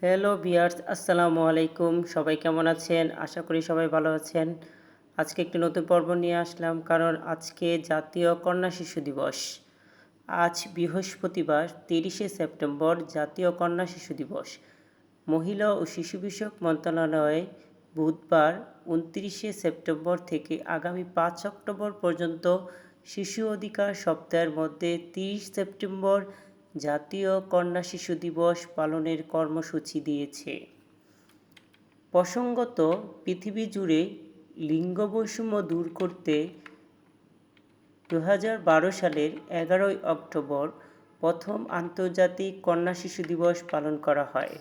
Hello viewers, আসসালামু আলাইকুম। সবাই কেমন আছেন? আশা করি সবাই ভালো আছেন। আজকে একটি নতুন পর্ব নিয়ে আসলাম, কারণ আজকে জাতীয় কন্যা শিশু দিবস। আজ বৃহস্পতিবার ৩০শে সেপ্টেম্বর জাতীয় কন্যা শিশু দিবস। মহিলা ও শিশু বিষয়ক মন্ত্রণালয়ে বুধবার ২৯শে সেপ্টেম্বর থেকে আগামী ৫ অক্টোবর পর্যন্ত শিশু অধিকার সপ্তাহের মধ্যে ৩০ সেপ্টেম্বর জাতীয় কন্যা শিশু দিবস পালনের কর্মসূচি দিয়েছে। প্রসঙ্গত, পৃথিবী জুড়ে লিঙ্গ বৈষম্য দূর করতে ২০১২ সালের ১১ই অক্টোবর প্রথম আন্তর্জাতিক কন্যা শিশু দিবস পালন করা হয়।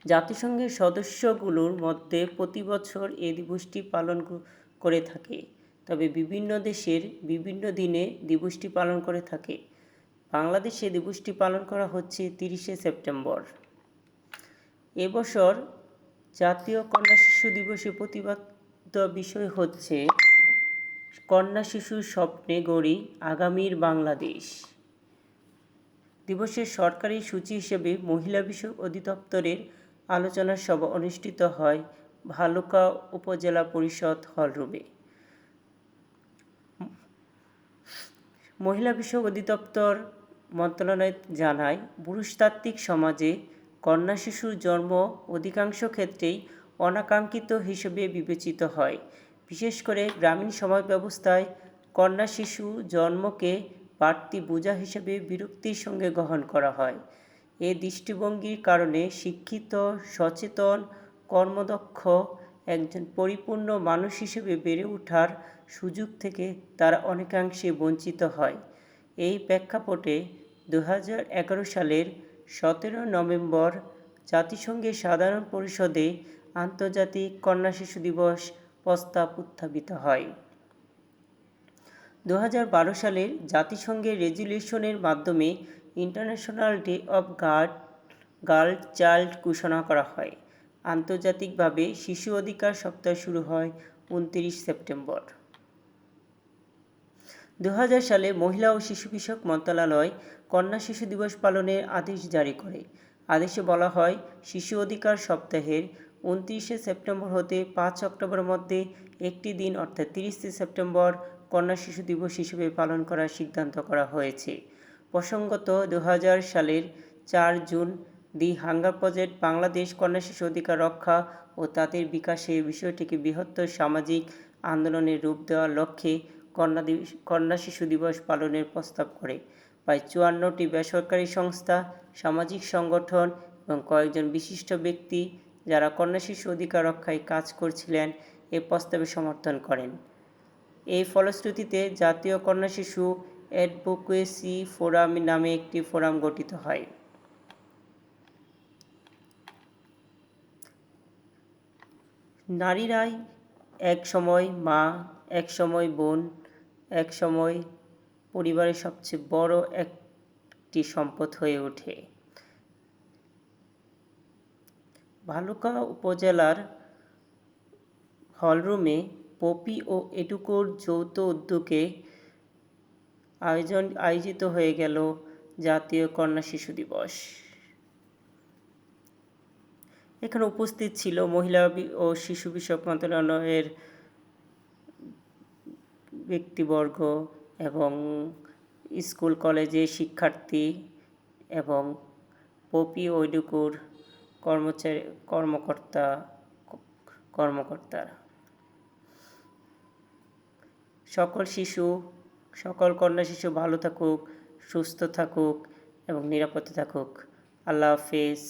জাতিসংঘের সদস্যগুলোর মধ্যে প্রতি বছর এই দিবসটি পালন করে থাকে, তবে বিভিন্ন দেশের বিভিন্ন দিনে দিবসটি পালন করে থাকে। বাংলাদেশে দিবসটি পালন করা হচ্ছে ৩০শে সেপ্টেম্বর। এবছর জাতীয় কন্যা শিশু দিবসে প্রতিপাদ্য বিষয় হচ্ছে কন্যা শিশুর স্বপ্নে গড়ি আগামীর বাংলাদেশ। দিবসের সরকারি সূচি হিসেবে মহিলা বিষয়ক অধিদপ্তরের আলোচনা সভা অনুষ্ঠিত হয় ভালুকা উপজেলা পরিষদ হলরুমে। মহিলা বিষয়ক অধিদপ্তর মন্ত্রণালয় জানায়, পুরুষতাত্ত্বিক সমাজে কন্যা শিশুর জন্ম অধিকাংশ ক্ষেত্রেই অনাকাঙ্ক্ষিত হিসেবে বিবেচিত হয়। বিশেষ করে গ্রামীণ সমাজ ব্যবস্থায় কন্যা শিশু জন্মকে বাড়তি বোঝা হিসেবে বিরক্তির সঙ্গে গ্রহণ করা হয়। এ দৃষ্টিভঙ্গির কারণে শিক্ষিত, সচেতন, কর্মদক্ষ একজন পরিপূর্ণ মানুষ হিসেবে বেড়ে ওঠার সুযোগ থেকে তারা অনেকাংশে বঞ্চিত হয়। এই প্রেক্ষাপটে ২০১১ সালের ১৭ নভেম্বর জাতিসংঘের সাধারণ পরিষদে আন্তর্জাতিক কন্যা শিশু দিবস প্রস্তাব উত্থাপিত হয়। ২০১২ সালের জাতিসংঘের রেজুলেশনের মাধ্যমে international day of girl child ঘোষণা করা হয়। আন্তর্জাতিকভাবে শিশু অধিকার সপ্তাহ শুরু হয় ২৯ সেপ্টেম্বর। ২০০০ সালে মহিলা ও শিশু বিষয়ক মন্ত্রণালয় কন্যা শিশু দিবস পালনের আদেশ জারি করে। আদেশে বলা হয়, শিশু অধিকার সপ্তাহের ২৯শে সেপ্টেম্বর হতে ৫ অক্টোবরের মধ্যে একটি দিন অর্থাৎ ৩০শে সেপ্টেম্বর কন্যা শিশু দিবস হিসেবে পালন করার সিদ্ধান্ত করা হয়েছে। প্রসঙ্গত, ২০০০ সালের ৪ জুন দি হাঙ্গার প্রজেক্ট বাংলাদেশ কন্যা শিশু অধিকার রক্ষা ও তাদের বিকাশে বিষয়টিকে বৃহত্তর সামাজিক আন্দোলনের রূপ দেওয়ার লক্ষ্যে কন্যা শিশু দিবস পালনের প্রস্তাব করে। প্রায় ৫৪টি বেসরকারি সংস্থা, সামাজিক সংগঠন এবং কয়েকজন বিশিষ্ট ব্যক্তি যারা কন্যা শিশু অধিকার রক্ষায় কাজ করছিলেন এ প্রস্তাবে সমর্থন করেন। এই ফলশ্রুতিতে জাতীয় কন্যা শিশু অ্যাডভোকেসি ফোরাম নামে একটি ফোরাম গঠিত হয়। নারীরাই এক সময় মা, এক সময় বোন, এক সময় পরিবারের সবচেয়ে বড় একটি সম্পদ হয়ে ওঠে। ভালুকা উপজেলার হলরুমে পপি ও এডুকোর যৌথ উদ্যোগে আয়োজিত হয়ে গেল জাতীয় কন্যা শিশু দিবস। এখানে উপস্থিত ছিল মহিলা ও শিশু বিষয়ক মন্ত্রণালয়ের ব্যক্তিবর্গ এবং স্কুল কলেজের শিক্ষার্থী এবং পপি ও এডুকোর কর্মকর্তারা। সকল কন্যা শিশু ভালো থাকুক, সুস্থ থাকুক এবং নিরাপদে থাকুক। আল্লাহ হাফেজ।